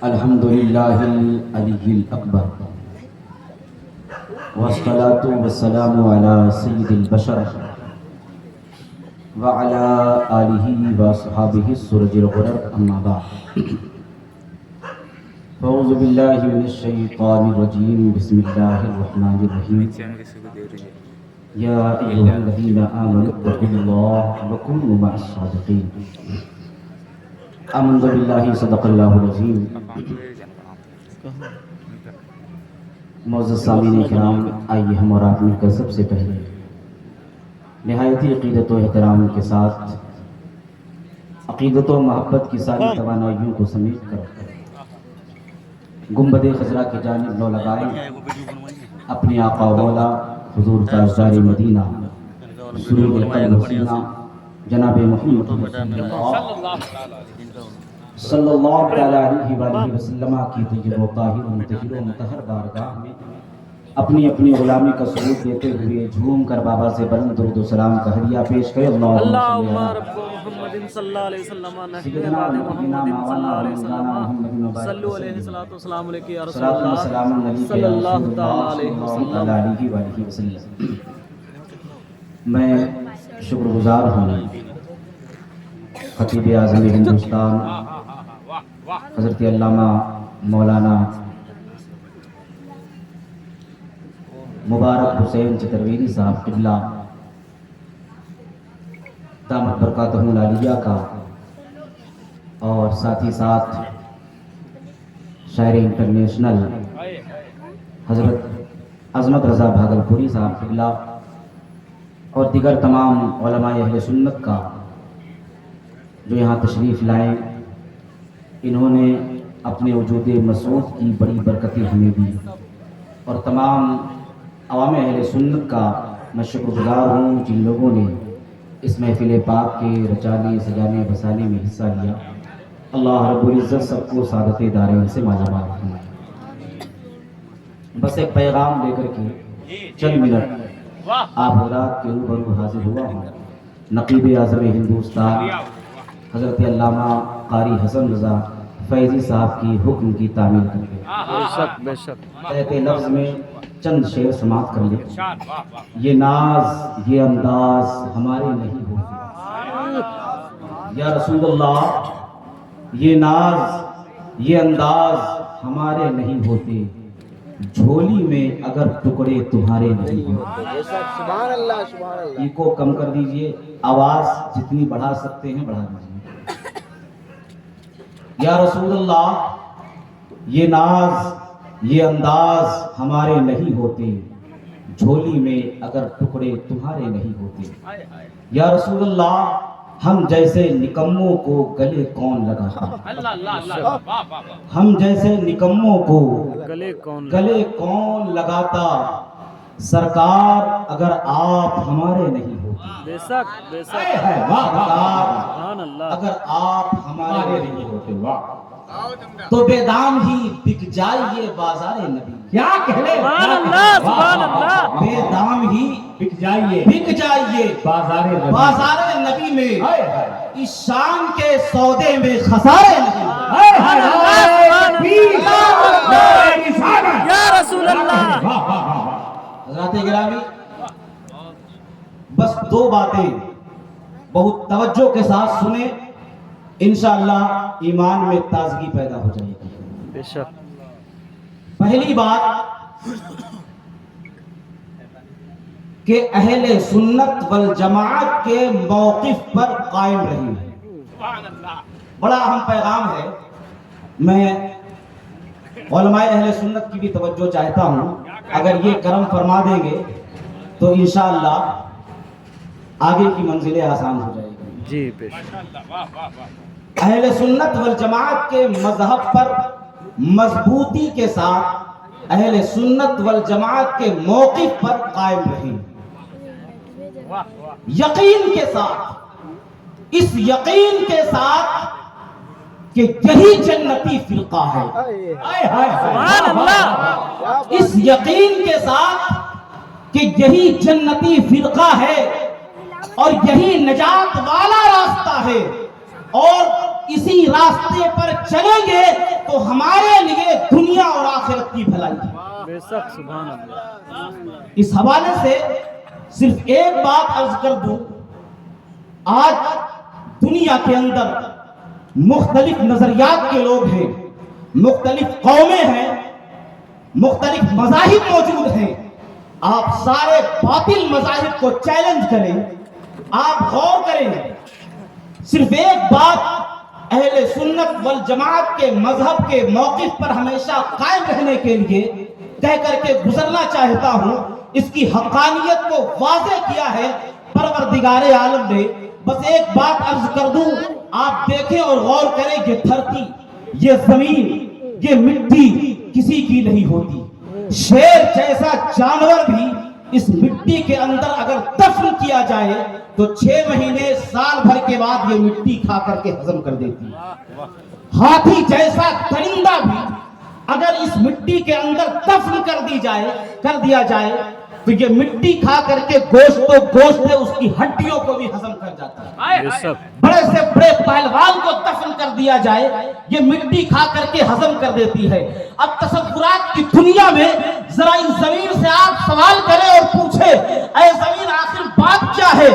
الحمد للہ العلی الاکبر والصلاة والسلام علی سید البشر وعلی آلہ وصحابہ السرج الغرر اما بعد اعوذ باللہ من الشیطان الرجیم بسم اللہ الرحمن الرحیم یا ایھا الذین آمنوا اتقوا اللہ وکونوا مع الصادقین آمنت باللہ صدق اللہ العظیم۔ معزز سامعین کرام، آئیے ہم اور آپ مل کر سب سے پہلے نہایت عقیدت و احترام کے ساتھ عقیدت و محبت کی ساری توانائیوں کو سمیٹ کر گنبد خضرا کی جانب نو لگائیں، اپنے آقا و مولا حضور تاجدار مدینہ سرور قلب و سینہ جناب محمد صلی اللہ علیہ وآلہ وسلم کی طیب و طاہر و مطہر و مطہر بارگاہ میں اپنی اپنی غلامی کا ثبوت دیتے ہوئے جھوم کر بابا سے بلند درود و سلام کا ہدیہ پیش کرے۔ اللہم رب محمد صلی اللہ علیہ وسلم نحن بعد محمد صلی اللہ علیہ وسلم صلو علیہ السلام علیکم یا رسول اللہ صلی اللہ علیہ وسلم۔ میں شکر گزار ہوں خطیب اعظم ہندوستان حضرت علامہ مولانا مبارک حسین چترویری صاحب قبلہ دامت برکاتہ العالیہ کا، اور ساتھ ہی ساتھ شاعر انٹرنیشنل حضرت عظمت رضا بھاگلپوری صاحب قبلہ اور دیگر تمام علماء اہل سنت کا جو یہاں تشریف لائیں، انہوں نے اپنے وجود مسعود کی بڑی برکتیں ہمیں دی، اور تمام عوام اہل سنت کا میں شکر گزار ہوں جن لوگوں نے اس محفل پاک کے رچانے سجانے بسانے میں حصہ لیا۔ اللہ رب العزت سب کو سعادت دارین سے مالا مال فرمائے۔ بس ایک پیغام لے کر کے چند منٹ آپ حضرات کے روبرو حاضر ہوا ہوں۔ نقیب اعظم ہندوستان حضرت علامہ قاری حسن رضا فیضی صاحب کی حکم کی تعمیل کر کے کہتے لفظ میں چند شعر سماعت کر لیں۔ یہ ناز یہ انداز ہمارے نہیں ہوتے یا رسول اللہ، یہ ناز یہ انداز ہمارے نہیں ہوتے، جھولی میں اگر ٹکڑے تمہارے نہیں ہوتے۔ ایکو کم کر دیجئے، آواز جتنی بڑھا سکتے ہیں بڑھا دیجئے۔ یا رسول اللہ، یہ ناز یہ انداز ہمارے نہیں ہوتے، جھولی میں اگر ٹکڑے تمہارے نہیں ہوتے۔ یا رسول اللہ، ہم جیسے نکموں کو گلے کون لگاتا، ہم جیسے نکموں کو گلے کون لگاتا، سرکار اگر آپ ہمارے نہیں ہوتے، اگر آپ ہمارے نہیں ہوتے تو بے دام ہی بک جائیے بازار نبی۔ کیا کہلے بے دام ہی بک جائیے بازار نبی میں، اس شان کے سودے میں خسارے نہیں۔ یا رسول اللہ۔ حضرات گرامی، بس دو باتیں بہت توجہ کے ساتھ سنیں، انشاءاللہ ایمان میں تازگی پیدا ہو جائے گی۔ بے شک۔ پہلی بات کہ اہل سنت والجماعت کے موقف پر قائم رہی۔ بڑا اہم پیغام ہے۔ میں علماء اہل سنت کی بھی توجہ چاہتا ہوں، اگر یہ کرم فرما دیں گے تو انشاءاللہ آگے کی منزلیں آسان ہو جائے گی۔ جی بے شک۔ اہل سنت والجماعت کے مذہب پر مضبوطی کے ساتھ اہل سنت والجماعت کے موقف پر قائم رہی، یقین کے ساتھ، اس یقین کے ساتھ کہ یہی جنتی فرقہ ہے، اس یقین کے ساتھ کہ یہی جنتی فرقہ ہے اور یہی نجات والا راستہ ہے، اور راستے پر چلیں گے تو ہمارے لیے دنیا اور آخرت کی بھلائی ہے۔ بے شک سبحان اللہ۔ اس حوالے سے صرف ایک بات عرض کر دوں، آج دنیا کے اندر مختلف نظریات کے لوگ ہیں، مختلف قومیں ہیں، مختلف مذاہب موجود ہیں۔ آپ سارے باطل مذاہب کو چیلنج کریں، آپ غور کریں، صرف ایک بات اہل سنت والجماعت کے مذہب کے موقف پر ہمیشہ قائم رہنے کے لیے کہہ کر کے گزرنا چاہتا ہوں۔ اس کی حقانیت کو واضح کیا ہے پروردگار عالم نے۔ بس ایک بات عرض کر دوں، آپ دیکھیں اور غور کریں، یہ دھرتی، یہ زمین، یہ مٹی کسی کی نہیں ہوتی۔ شیر جیسا جانور بھی اس مٹی کے اندر اگر دفن کیا جائے تو 6 مہینے سال بھر کے بعد یہ مٹی کھا کر کے ہضم کر دیتی ہے۔ ہاتھی جیسا درندہ بھی اگر اس مٹی کے اندر دفن کر دیا جائے تو یہ مٹی کھا کر کے گوشت اس کی ہڈیوں کو بھی ہضم کر جاتا ہے۔ بڑے سے بڑے پہلوان کو دفن کر دیا جائے، یہ مٹی کھا کر کے ہضم کر دیتی ہے۔ اب تصورات کی دنیا میں ذرا ان زمین سے آپ سوال کریں اور پوچھیں، اے زمین آخر بات کیا ہے؟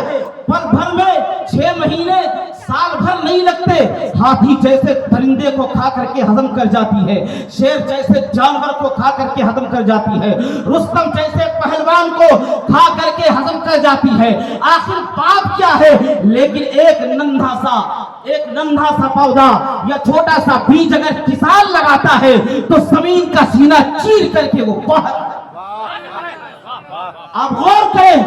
پل بھر میں 6 مہینے سال بھر نہیں لگتے، ہاتھی جیسے درندے کو کھا کر کے ہضم کر جاتی ہے، شیر جیسے جانور کو کھا کر کے ہضم کر جاتی ہے، رستم جیسے پہلوان کو کھا کر کے ہضم کر جاتی ہے۔ آخر بات کیا ہے؟ لیکن ایک ننھا سا پودا یا چھوٹا سا بیج اگر کسان لگاتا ہے تو زمین کا سینہ چیر کر کے وہ باہر۔ آپ غور کریں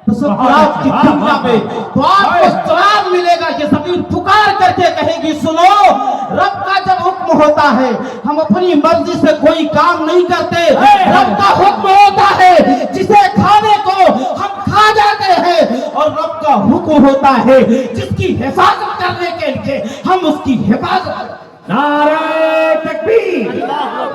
تصورات کی دنیا میں تو آپ کو جواب ملے گا، یہ زمین پکار کر کے کہے گی، سنو، رب کا جب حکم ہوتا ہے ہم اپنی مرضی سے کوئی کام نہیں کرتے، رب کا حکم ہوتا ہے جسے کھانے کو ہم کھا جاتے ہیں، اور رب کا حکم ہوتا ہے جس کی حفاظت کرنے کے لیے ہم اس کی حفاظت کرتے ہیں۔ نعرہ تکبیر،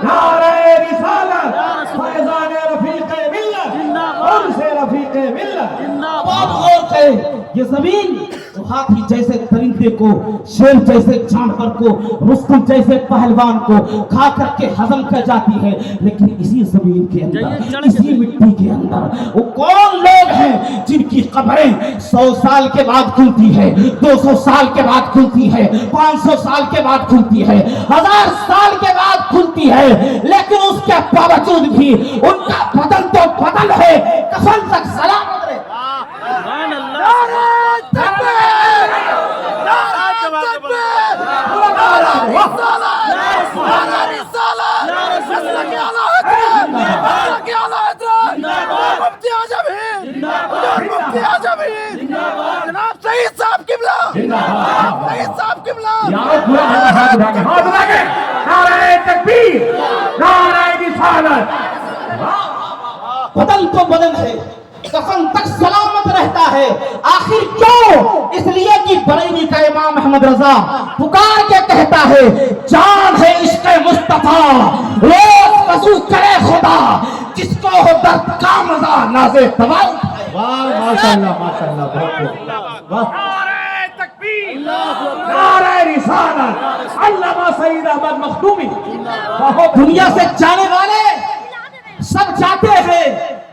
نعرہ رسالت، فیضان رفیق ملت، اور سے رفیق ملت۔ بات غور کریں، یہ زمین جو ہاتھی جیسے درندے کو، شیر جیسے جانور کو، رستم جیسے پہلوان کو کھا کر کے ہضم کر جاتی ہے، لیکن اسی زمین کے اندر، اسی مٹی کے اندر وہ کون لوگ ہیں جن کی قبریں 100 سال کے بعد کھلتی ہے، 200 سال کے بعد کھلتی ہے، 500 سال کے بعد کھلتی ہے، 1000 سال کے بعد کھلتی ہے، لیکن اس کے باوجود بھی ان کا بدن تو بدن ہے، کفن تک سلامت رہے۔ سبحان اللہ۔ جناب سعید صاحب قبلہ، سعید صاحب قبلہ، ہاتھ اٹھا کے نعرہ تکبیر، نعرہ رسالت۔ بدن تو بدن ہے، کفن تک سلامت رہتا ہے۔ آخر کیوں؟ اس لیے کہ بریلی کا امام احمد رضا پکار کے کہتا ہے، جان ہے عشق مصطفیٰ، روز وضو کرے خدا، جس کو ہو درد کا مزہ نازے دوائی۔ واہ ماشاءاللہ ماشاءاللہ، بہت واہ۔ نعرہ تکبیر، نعرہ رسالت، علامہ سعید احمد مخدومی۔ دنیا سے جانے والے سب جاتے ہیں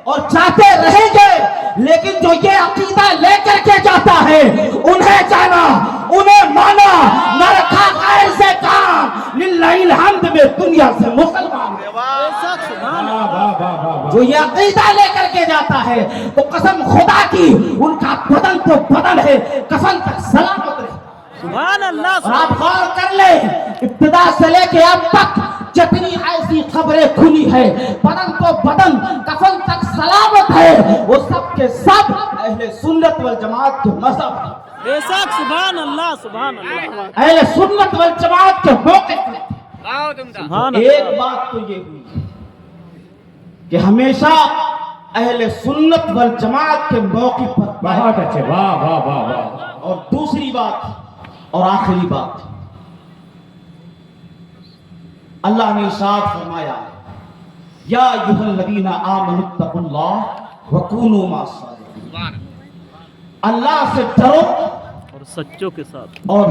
اور جاتے رہیں گے، لیکن جو یہ عقیدہ لے کر کے جاتا ہے، انہیں جانا، انہیں مانا، نہ رکھا غیر سے کام، للہ الحمد میں دنیا سے مسلمان ہے۔ جو یہ عقیدہ لے کر کے جاتا ہے تو قسم خدا کی ان کا بدن تو بدن ہے، کفن تک سلامت رہے۔ سبحان اللہ۔ اور آپ غور کر لیں، ابتدا سے لے کے اب تک جتنی ایسی خبریں کھلی ہے، بدن تو بدن، کفن تک سلامت ہے، وہ سب کے سب اہل سنت والجماعت کے مذہب ہیں، بے شک سبحان اللہ، سبحان اللہ، اہل سنت والجماعت کے موقف ہیں۔ سبحان ایک اللہ۔ بات تو یہ ہوئی کہ ہمیشہ اہل سنت والجماعت کے موقف پر بہت اچھے، واہ واہ واہ واہ۔ اور دوسری بات اور آخری بات، اللہ نے ارشاد فرمایا، یا ایھا الذین آمنوا اتقوا اللہ وکونوا مع الصادقین، اللہ سے ڈرو اور سچوں کے ساتھ، اور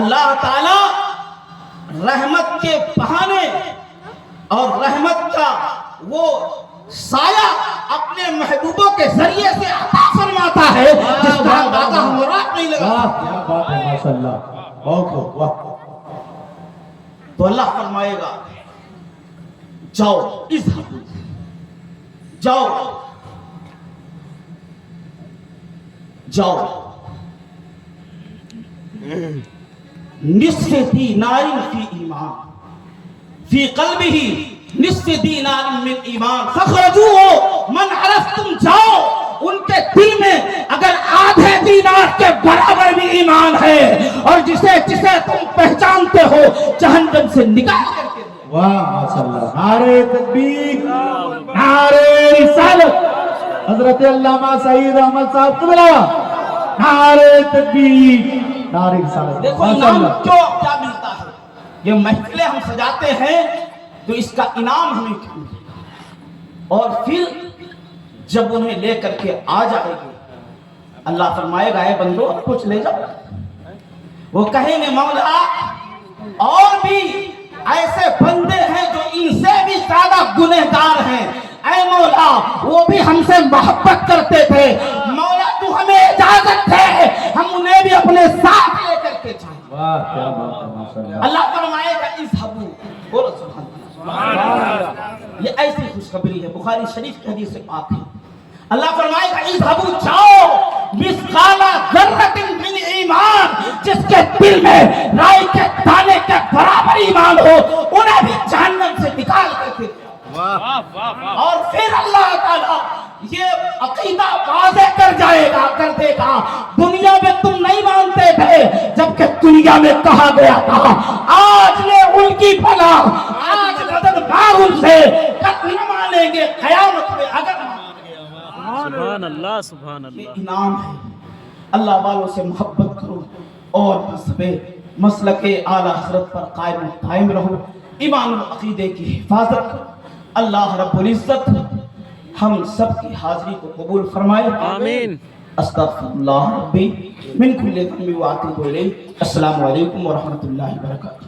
اللہ تعالی رحمت کے بہانے اور رحمت کا وہ سایہ اپنے محبوبوں کے ذریعے سے عطا فرماتا ہے جس کا اندازہ ہم اور آپ نہیں لگا سکتے۔ کیا بات ہے ماشاءاللہ، بہت خوب، واہ۔ تو اللہ فرمائے گا جاؤ اذهبوا، جاؤ جاؤ نصف دینار فی ایمان فی قلبه نصف دینار من ایمان فخرجوه من عرفتم، جاؤ ان کے دل میں اگر آدھے دینار کے برابر بھی ایمان ہے اور جسے تم پہچانتے ہو جہنم سے نکال کر کے دو۔ واہ ماشاءاللہ، نعرہ تکبیر، نعرہ رسالت، حضرت علامہ سعید احمد صاحب قبلہ، نعرہ تکبیر، نعرہ رسالت۔ دیکھو انعام کیا ملتا ہے، یہ محفلیں ہم سجاتے ہیں تو اس کا انعام ہمیں کیوں ملے گا، اور پھر جب انہیں لے کر کے آ جائے گی اللہ فرمائے گا اے بندو اب کچھ لے جاؤ، وہ کہیں گے مولا اور بھی ایسے بندے ہیں جو ان سے بھی زیادہ گنہگار ہیں، اے مولا وہ بھی ہم سے محبت کرتے تھے، مولا تو ہمیں اجازت دے ہم انہیں بھی اپنے ساتھ لے کر کے جائیں۔ واہ کیا بات ہے ماشاءاللہ۔ اللہ فرمائے گا اذهبوا، بولو سبحان اللہ، یہ ایسی خوشخبری ہے، بخاری شریف کی حدیث سے پاک ہے۔ اللہ فرمائے گا اذهبوا، جاؤ مثقال ذرۃ من ایمان، جس کے دل میں رائی کے دانے کے برابر ایمان ہو انہیں بھی جہنم سے نکال کر کے، اور پھر اللہ تعالیٰ یہ عقیدہ واضح کر دے گا دنیا میں تم نہیں مانتے تھے جبکہ دنیا میں کہا گیا تھا آج لے ان کی پناہ، آج مدد مانگ ان سے، کل نہ مانیں گے قیامت میں اگر سبحان اللہ سبحان یہ اللہ۔ انعام ہے۔ اللہ والوں سے محبت کرو اور مسلک اعلی حضرت پر قائم و قائم رہو، ایمان و عقیدے کی حفاظت کرو۔ اللہ رب العزت ہم سب کی حاضری کو قبول فرمائے، آمین۔ استغفر اللہ ربی من کل ذنب واتوب الیہ۔ السلام علیکم ورحمۃ اللہ وبرکاتہ۔